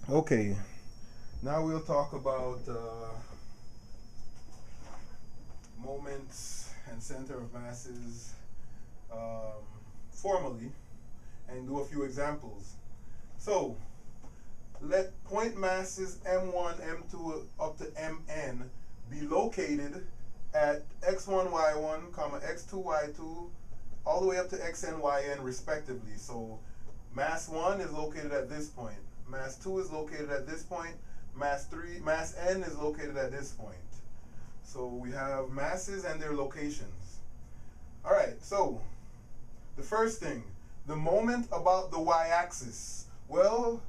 Okay, now we'll talk about moments and center of masses um, formally and do a few examples. So, let point masses m1, m2 up to mn be located at x1, y1, comma, x2, y2, all the way up to xn, yn respectively. So mass 1 is located at this point. Mass 2 is located at this point. Mass n is located at this point. So we have masses and their locations. All right, so the first thing, the moment about the y-axis. Well,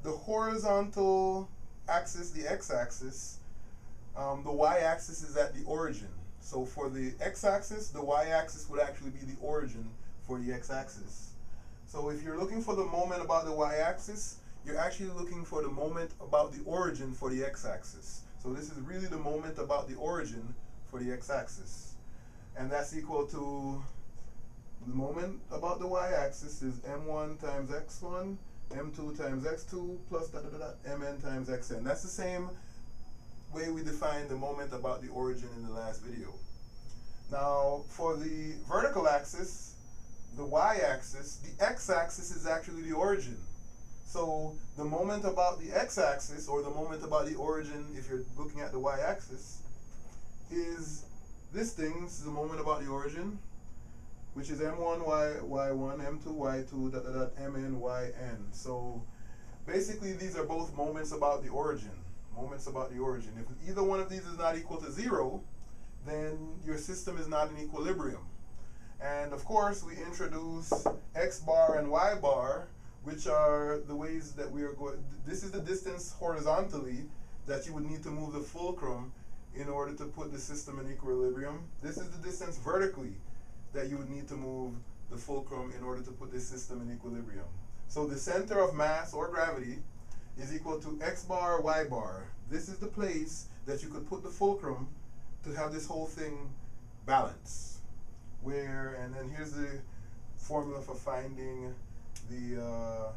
the horizontal axis, the x-axis, the y-axis is at the origin. So for the x-axis, the y-axis would actually be the origin for the x-axis. So if you're looking for the moment about the y-axis, you're actually looking for the moment about the origin for the x-axis. So this is really the moment about the origin for the x-axis. And that's equal to the moment about the y-axis is m1 times x1, m2 times x2 plus mn times xn. That's the same way we defined the moment about the origin in the last video. Now, for the vertical axis, the y-axis, the x-axis is actually the origin. So the moment about the x-axis, or the moment about the origin, if you're looking at the y-axis, is this thing. This is the moment about the origin, which is m1 y1, m2 y2, mn yn. So basically these are both moments about the origin. Moments about the origin. If either one of these is not equal to 0, then your system is not in equilibrium. And of course we introduce x bar and y bar, which are the ways that we are going. This is the distance horizontally that you would need to move the fulcrum in order to put the system in equilibrium. This is the distance vertically that you would need to move the fulcrum in order to put this system in equilibrium. So the center of mass or gravity is equal to x bar, y bar. This is the place that you could put the fulcrum to have this whole thing balance. And then here's the formula for finding the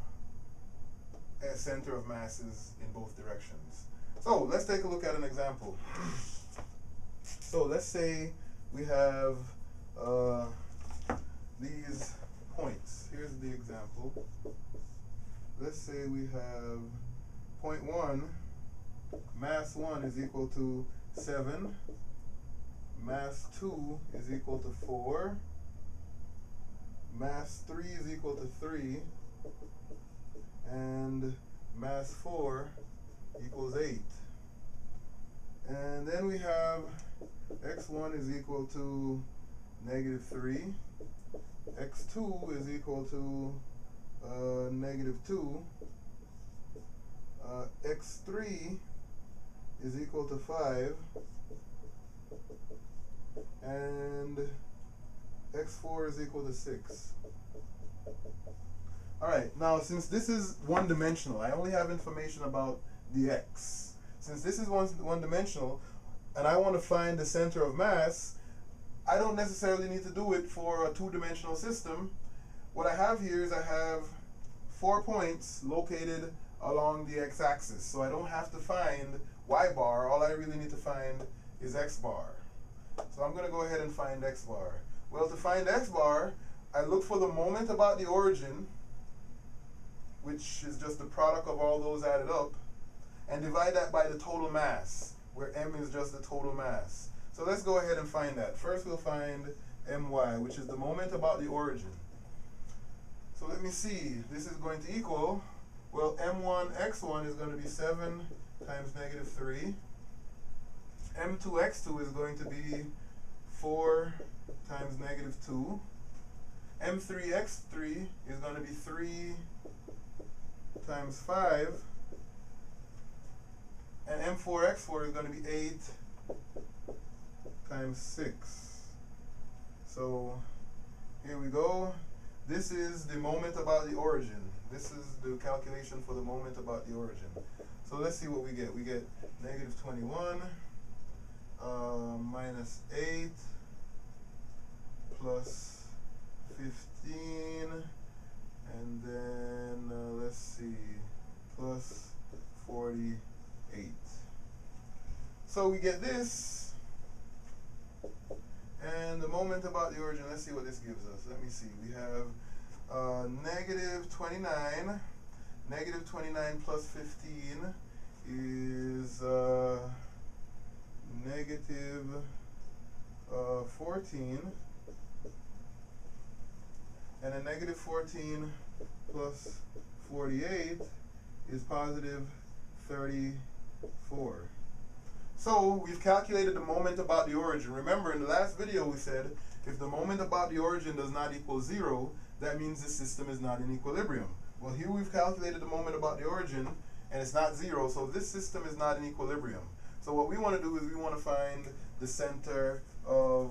center of masses in both directions. So let's take a look at an example. So let's say we have these points. Here's the example. Let's say we have point 1, mass 1 is equal to 7, mass 2 is equal to 4, mass 3 is equal to 3, and mass 4 equals 8. And then we have x1 is equal to -3, x2 is equal to -2, x3 is equal to 5, and x4 is equal to 6. Alright, now since this is one-dimensional, I only have information about the x. Since this is one-dimensional, and I want to find the center of mass, I don't necessarily need to do it for a two-dimensional system. What I have here is I have 4 points located along the x-axis. So I don't have to find y bar. All I really need to find is x bar. So I'm going to go ahead and find x bar. Well, to find x bar, I look for the moment about the origin, which is just the product of all those added up, and divide that by the total mass, where m is just the total mass. So let's go ahead and find that. First we'll find my, which is the moment about the origin. So let me see, this is going to equal, well, m1 x1 is going to be 7 times -3. m2 x2 is going to be 4 times -2. m3 x3 is going to be 3 times 5. And m4 x4 is going to be 8 times 6. So here we go. This is the moment about the origin. This is the calculation for the moment about the origin. So let's see what we get. We get -21 minus 8 plus 15, and then let's see, plus So we get this, and the moment about the origin, let's see what this gives us. Let me see. We have negative 29. Negative 29 plus 15 is negative 14. And a negative 14 plus 48 is positive 34. So we've calculated the moment about the origin. Remember, in the last video we said if the moment about the origin does not equal 0, that means the system is not in equilibrium. Well, here we've calculated the moment about the origin, and it's not 0, so this system is not in equilibrium. So what we want to do is we want to find the center of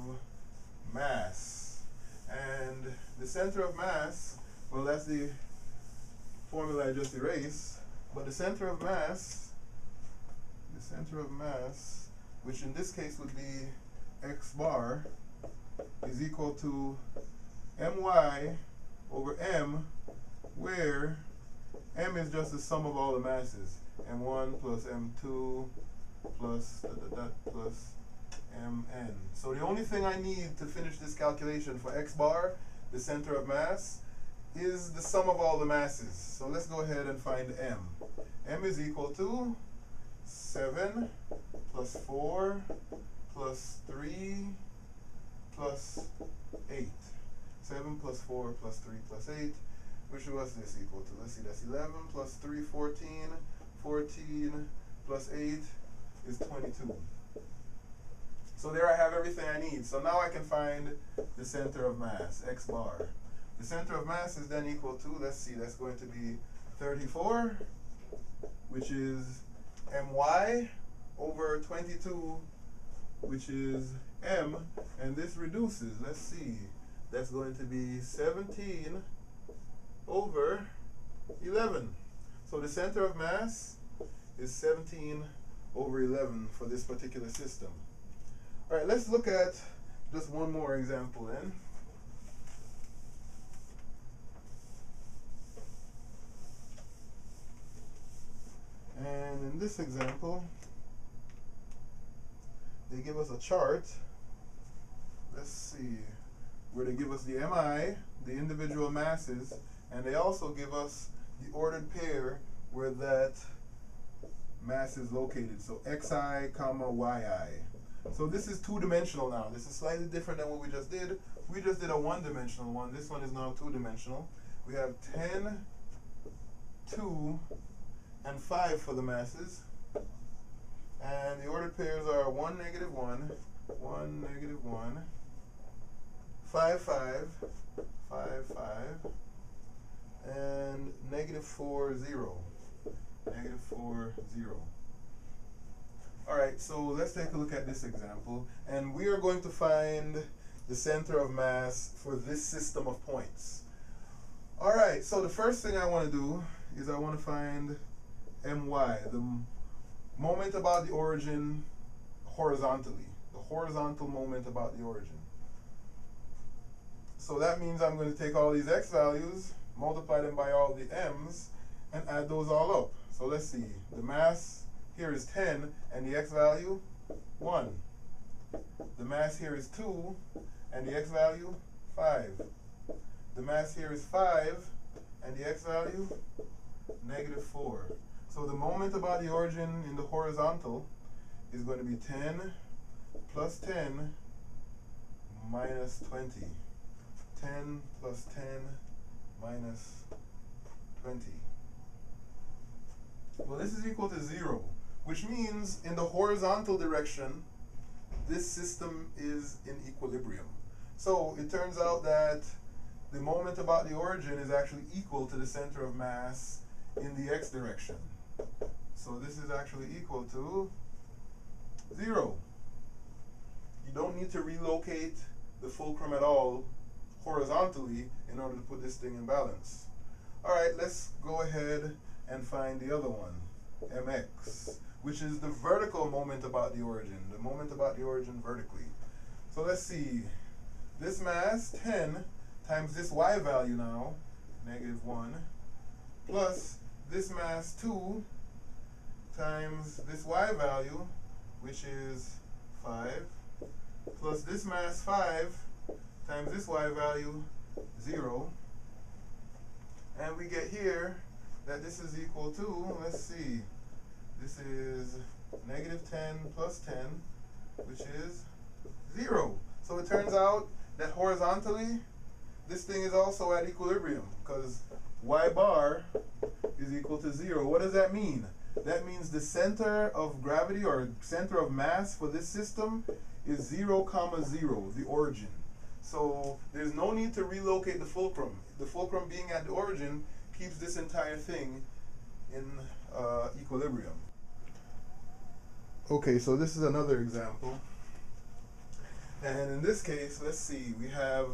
mass. And the center of mass, well, that's the formula I just erased, but the center of mass, which in this case would be x bar, is equal to my over m, where m is just the sum of all the masses. m1 plus m2 plus plus mn. So the only thing I need to finish this calculation for x bar, the center of mass, is the sum of all the masses. So let's go ahead and find m. m is equal to 7 plus 4 plus 3 plus 8. 7 plus 4 plus 3 plus 8. Which was this equal to? Let's see, that's 11 plus 3, 14. 14 plus 8 is 22. So there I have everything I need. So now I can find the center of mass, x bar. The center of mass is then equal to, let's see, that's going to be 34, which is my over 22, which is m, and this reduces, let's see, that's going to be 17 over 11. So the center of mass is 17 over 11 for this particular system. All right, let's look at just one more example then. And in this example, they give us a chart. Let's see, where they give us the MI, the individual masses, and they also give us the ordered pair where that mass is located. So xi comma yi. So this is two-dimensional now. This is slightly different than what we just did. We just did a one-dimensional one. This one is now two-dimensional. We have 10, 2, and 5 for the masses. And the ordered pairs are 1, negative 1, 1, negative 1, 5, 5, 5, 5, and negative 4, 0. Negative 4, 0. All right, so let's take a look at this example. And we are going to find the center of mass for this system of points. All right, so the first thing I want to do is I want to find my, the moment about the origin horizontally, the horizontal moment about the origin. So that means I'm going to take all these x values, multiply them by all the m's, and add those all up. So let's see, the mass here is 10, and the x value, 1. The mass here is 2, and the x value, 5. The mass here is 5, and the x value, negative 4. So the moment about the origin in the horizontal is going to be 10 plus 10 minus 20. 10 plus 10 minus 20. Well, this is equal to 0, which means in the horizontal direction, this system is in equilibrium. So it turns out that the moment about the origin is actually equal to the center of mass in the x direction. So this is actually equal to 0. You don't need to relocate the fulcrum at all horizontally in order to put this thing in balance. All right, let's go ahead and find the other one, mx, which is the vertical moment about the origin, the moment about the origin vertically. So let's see, this mass, 10, times this y value now, negative 1, plus this mass 2 times this y value, which is 5, plus this mass 5 times this y value, 0. And we get here that this is equal to, let's see, this is negative 10 plus 10, which is 0. So it turns out that horizontally, this thing is also at equilibrium, because y bar is equal to 0. What does that mean? That means the center of gravity or center of mass for this system is 0, 0, the origin. So there's no need to relocate the fulcrum. The fulcrum being at the origin keeps this entire thing in equilibrium. Okay, so this is another example. And in this case, let's see, we have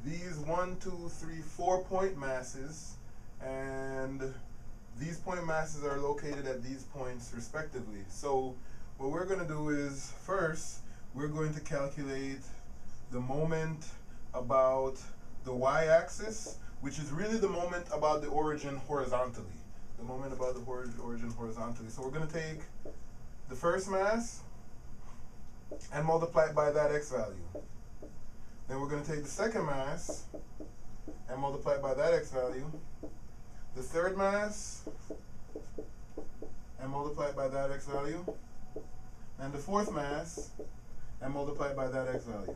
these 1, 2, 3, 4 point masses, and these point masses are located at these points respectively. So what we're going to do is, first, we're going to calculate the moment about the y-axis, which is really the moment about the origin horizontally. The moment about the origin horizontally. So we're going to take the first mass and multiply it by that x value. Then we're going to take the second mass and multiply it by that x value. The third mass and multiply it by that x value. And the fourth mass and multiply it by that x value.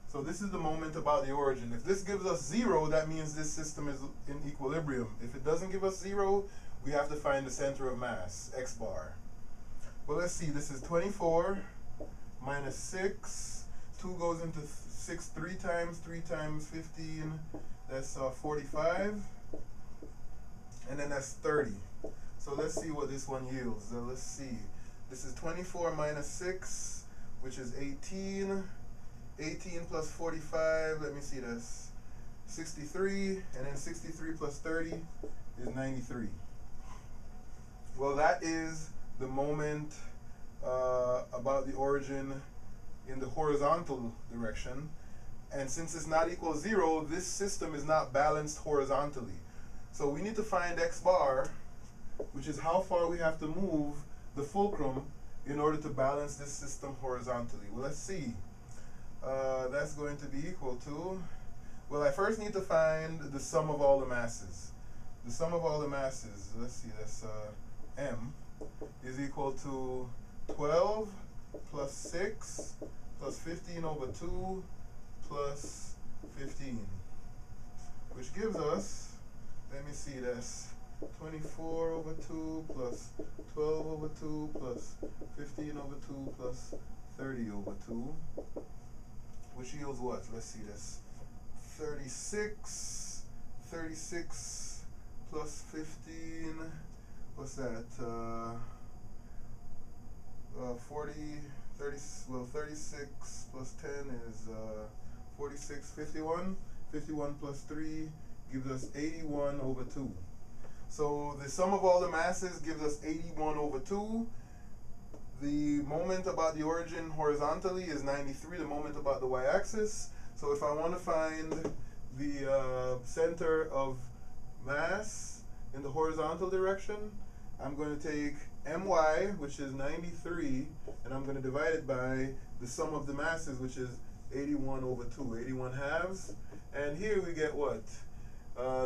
So this is the moment about the origin. If this gives us 0, that means this system is in equilibrium. If it doesn't give us 0, we have to find the center of mass, x bar. Well, let's see, this is 24 minus 6. 2 goes into 6 3 times, 3 times 15, that's 45. And then that's 30. So let's see what this one yields. Let's see. This is 24 minus 6, which is 18. 18 plus 45, let me see, that's 63. And then 63 plus 30 is 93. Well, that is the moment about the origin in the horizontal direction. And since it's not equal 0, this system is not balanced horizontally. So we need to find x bar, which is how far we have to move the fulcrum in order to balance this system horizontally. Well, let's see. That's going to be equal to, well, I first need to find the sum of all the masses. The sum of all the masses, let's see, that's m, is equal to 12 plus 6 plus 15 over 2 plus 15, which gives us, let me see, that's 24 over 2 plus 12 over 2 plus 15 over 2 plus 30 over 2, which yields what? Let's see, that's 36 plus 15, what's that? 36 plus 10 is 46, 51. 51 plus 3 gives us 81 over 2. So the sum of all the masses gives us 81 over 2. The moment about the origin horizontally is 93, the moment about the y-axis. So if I want to find the center of mass in the horizontal direction, I'm going to take my, which is 93, and I'm going to divide it by the sum of the masses, which is 81 over 2, 81 halves. And here we get what?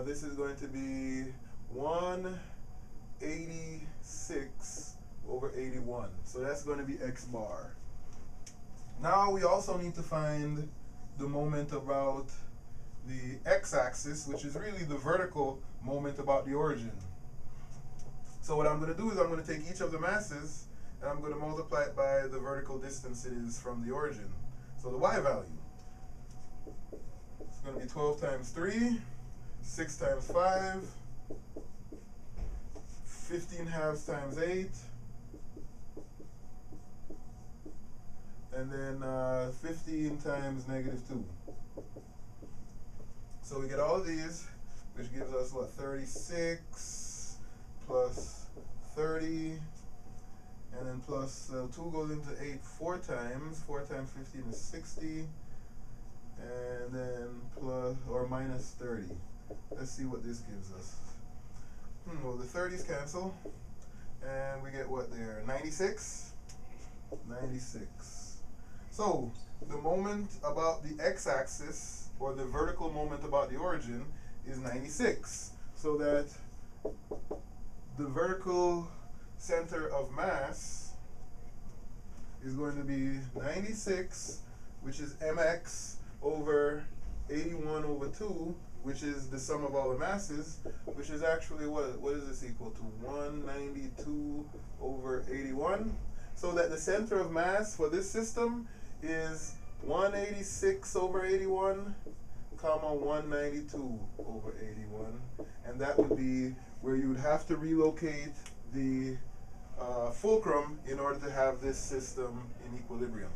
This is going to be 186 over 81. So that's going to be x bar. Now we also need to find the moment about the x-axis, which is really the vertical moment about the origin. So what I'm going to do is I'm going to take each of the masses and I'm going to multiply it by the vertical distance it is from the origin. So the y value, it's going to be 12 times 3, 6 times 5, 15 halves times 8, and then 15 times negative 2. So we get all of these, which gives us what, 36 plus 30, and then plus 2 goes into 8 4 times. 4 times 15 is 60, and then plus or minus 30. Let's see what this gives us. Well, the 30s cancel, and we get what there, 96. 96. So the moment about the x-axis, or the vertical moment about the origin, is 96. So that the vertical center of mass is going to be 96, which is mx over 81 over 2, which is the sum of all the masses, which is actually what is this equal to? 192 over 81. So that the center of mass for this system is 186 over 81, comma 192 over 81. And that would be where you would have to relocate the fulcrum in order to have this system in equilibrium.